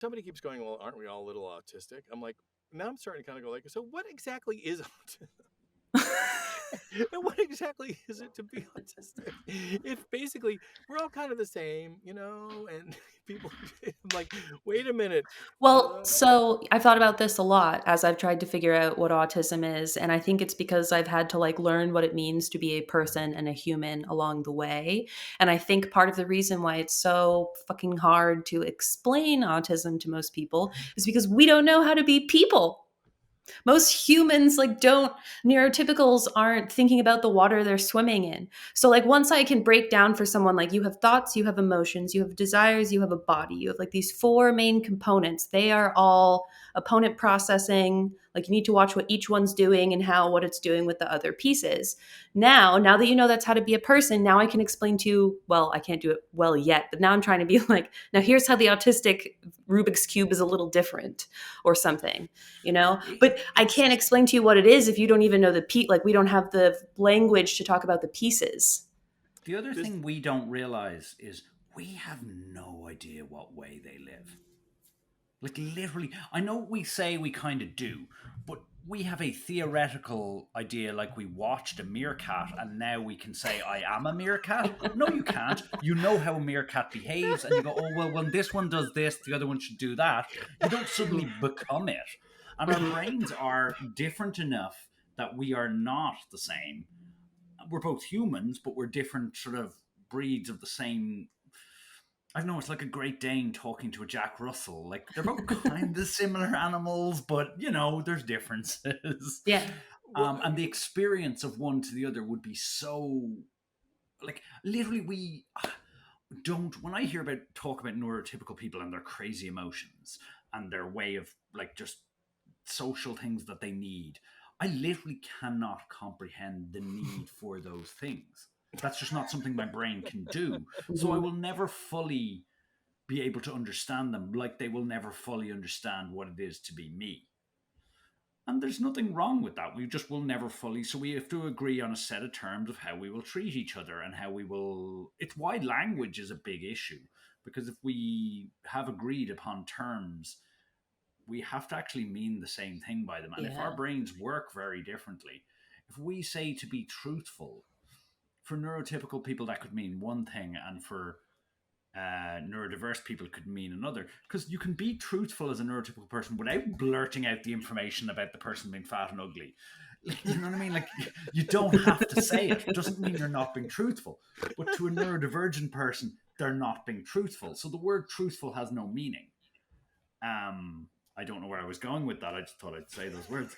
somebody keeps going, well, aren't we all a little autistic? I'm like, now I'm starting to kind of go like, so what exactly is autism? And what exactly is it to be autistic? If basically we're all kind of the same, and people, I'm like, wait a minute. Well, so I've thought about this a lot as I've tried to figure out what autism is. And I think it's because I've had to like learn what it means to be a person and a human along the way. And I think part of the reason why it's so fucking hard to explain autism to most people is because we don't know how to be people. Most humans like don't neurotypicals aren't thinking about the water they're swimming in. So like once I can break down for someone like you have thoughts, you have emotions, you have desires, you have a body, you have like these four main components. They are all opponent processing. Like you need to watch what each one's doing and how what it's doing with the other pieces. Now that you know that's how to be a person, now I can explain to you, well, I can't do it well yet, but now I'm trying to be like, now here's how the autistic Rubik's cube is a little different or something, you know? But I can't explain to you what it is if you don't even know like we don't have the language to talk about the pieces. The other This, thing we don't realize is we have no idea what way they live. Like, literally, I know we say we kind of do, but we have a theoretical idea like we watched a meerkat and now we can say, I am a meerkat. No, you can't. You know how a meerkat behaves, and you go, oh, well, when this one does this, the other one should do that. You don't suddenly become it. And our brains are different enough that we are not the same. We're both humans, but we're different sort of breeds of the same. I don't know, it's like a Great Dane talking to a Jack Russell. Like, they're both kind of similar animals, but, there's differences. Yeah. And the experience of one to the other would be so. Like, literally, we don't. When I hear talk about neurotypical people and their crazy emotions and their way of, like, just social things that they need, I literally cannot comprehend the need for those things. That's just not something my brain can do. So I will never fully be able to understand them, like they will never fully understand what it is to be me. And there's nothing wrong with that. We just will never fully. So we have to agree on a set of terms of how we will treat each other and how we will. It's why language is a big issue. Because if we have agreed upon terms, we have to actually mean the same thing by them. And if our Yeah. brains work very differently, if we say to be truthful, for neurotypical people, that could mean one thing, and for neurodiverse people could mean another. Because you can be truthful as a neurotypical person without blurting out the information about the person being fat and ugly. You know what I mean? Like, you don't have to say it. It doesn't mean you're not being truthful. But to a neurodivergent person, they're not being truthful. So the word truthful has no meaning. I don't know where I was going with that. I just thought I'd say those words.